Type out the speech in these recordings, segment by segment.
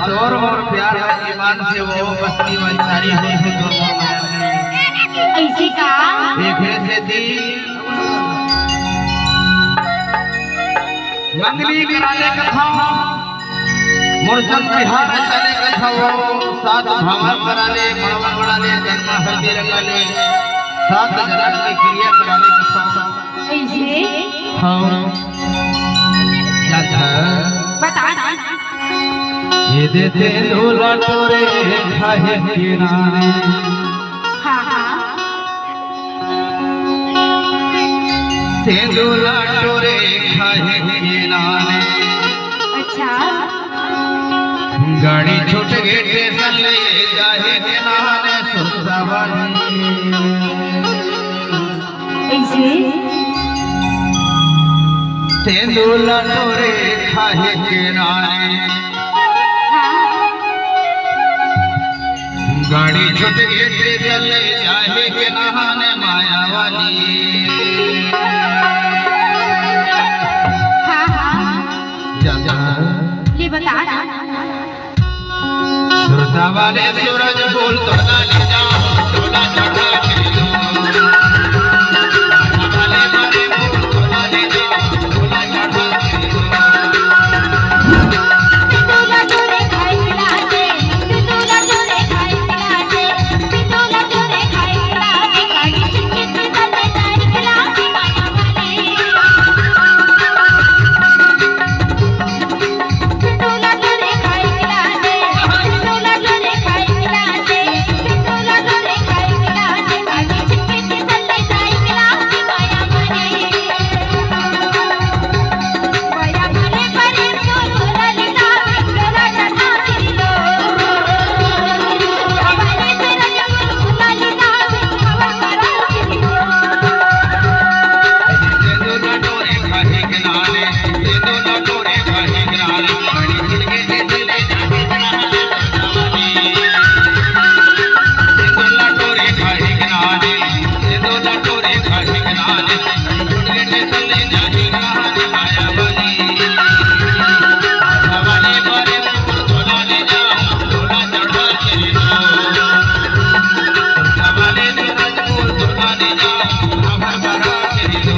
जोर और प्यार है ईमान से वो बस्ती वंचारी है ऐसी का एक ऐसे थी मंगली कराने कथा मुर्शद बिहार चले कथा वो सात भावा कराने मड़वा कराने जन्म हल्दी रंगाने सात जन्म की क्रिया कराने कथा ऐसे हाँ क्या था बता ये देते लोला टोरे खाए किनारे हाँ हाँ तेंदुला टोरे खाए किनारे अच्छा गाड़ी छूट गए स्टेशन ले जाए किनारे सुरसावानी ऐसे तेंदुला टोरे खाए किनारे गाड़ी छूट गई स्टेशन ले जाए के नहाने माया वाली हाँ हाँ ये बता सुरता वाले सूरज बोल तोला ले जाओ तोला चढ़ा के लो वाले मारे बोल तोला ले जाओ तोला चढ़ा के लो तोला तोरे खाई मिलाते तोला तोरे खाई मिलाते तोला तोरे खाई मिलाते गाड़ी चिक्की से चले जाए खिलाते माया वाले तोला तोरे खाई मिलाते तोला तोरे खाई मिलाते तोला तोरे खाई मिलाते गाड़ी चिक्की से चले जाए खिलाते माया वाले माया वाले परे तोला ले जाओ तोला चढ़ा के लो हमारे तेरा जब तोला ले जाओ खबर करा के लो तेंदुला टोरे खाए किनारे तेंदुला टोरे खाए किनारे गाड़ी छूट गई स्टेशन ले जाए किनारे तेंदुला टोरे खाए किनारे तेंदुला टोरे खाए किनारे छूट गई स्टेशन ले जाए किनारे माया वाली वाले मारे तोला ले जाओ तोला चढ़ा के लो वाले सूरज बोल तोला ले जाओ खबर करा के लो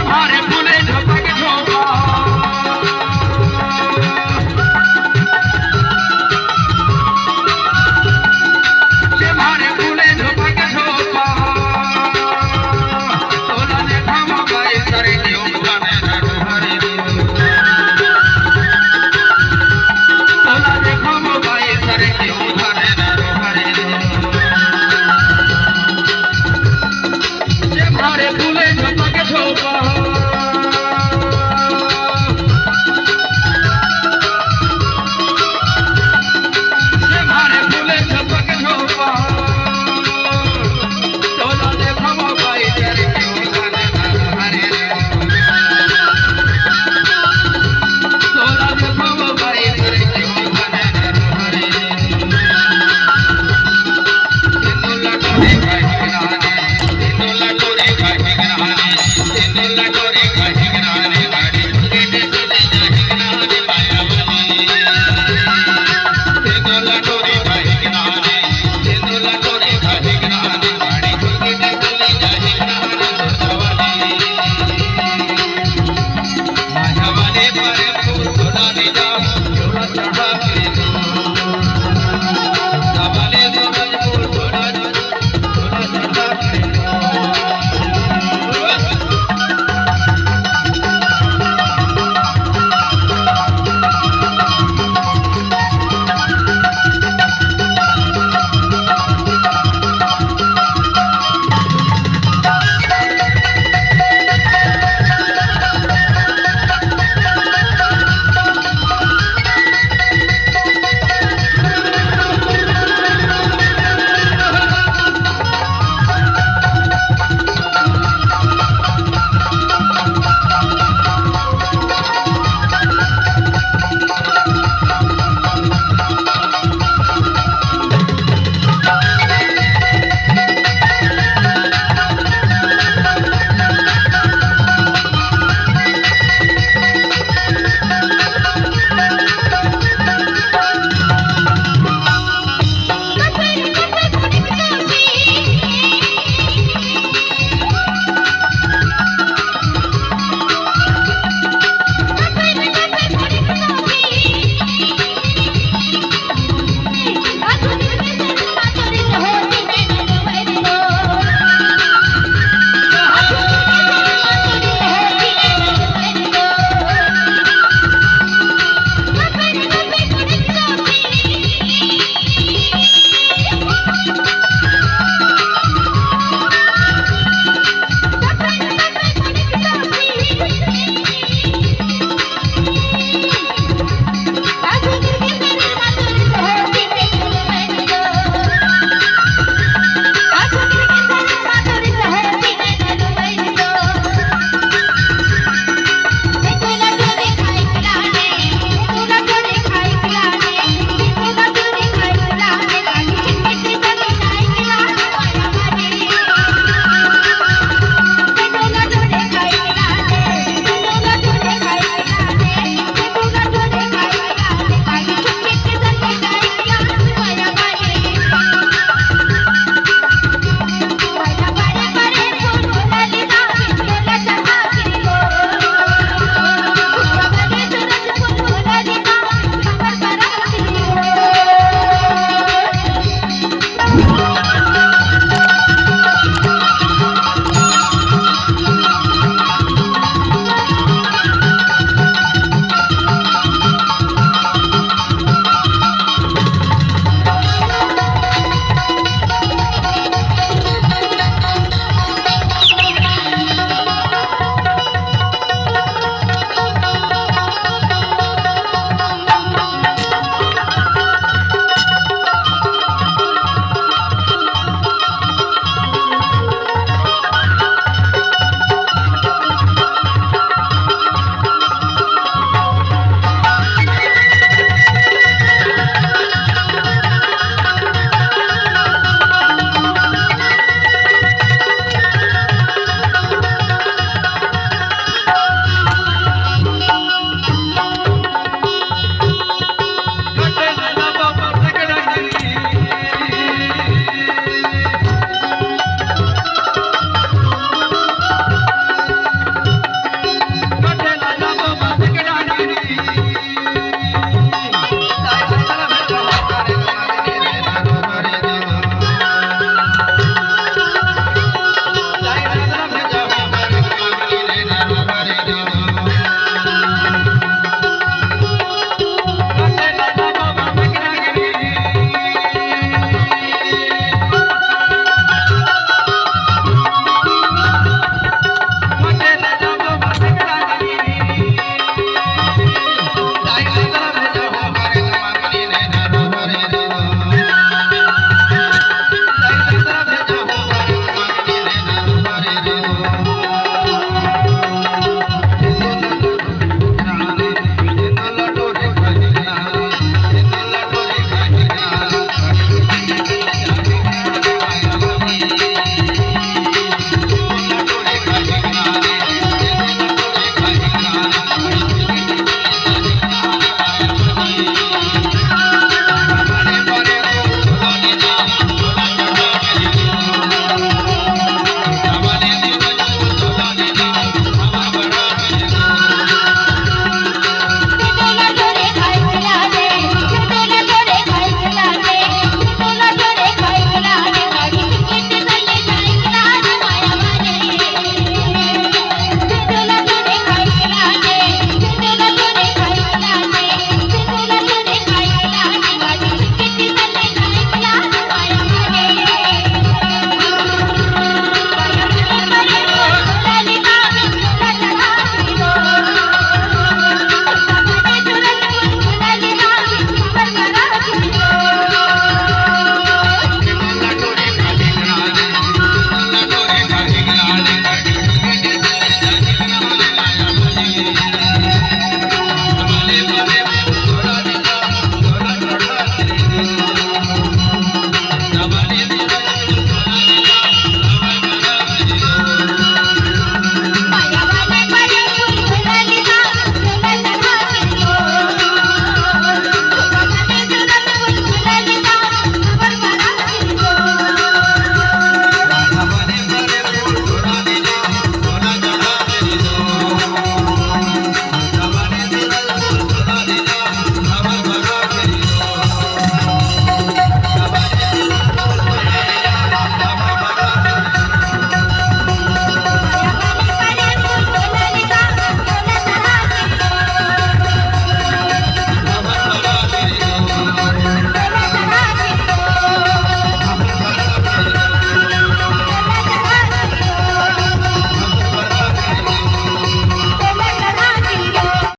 मारे फूले झपक झोपा मारे फूले झपक झोपा तोला ने थाम गए करे क्यों गाने नडो हरे तोला ने थाम गए करे क्यों गाने नडो हरे मारे फूले झपक झोपा मारे फूले झपक झोपा तोला ने थाम गए करे क्यों गाने नडो हरे तोला ने थाम गए करे क्यों गाने नडो हरे तेंदुला टोरे खाए किनारे तेंदुला टोरे खाए किनारे तेंदुला टोरे खाए किनारे गाड़ी छूट गई स्टेशन ले जाए किनारे माया वाली तेंदुला टोरे खाए किनारे तेंदुला टोरे खाए किनारे गाड़ी छूट गई स्टेशन ले जाए किनारे सुरसावाली माया वाले परे तोला ले जाओ तोला चढ़ा के लो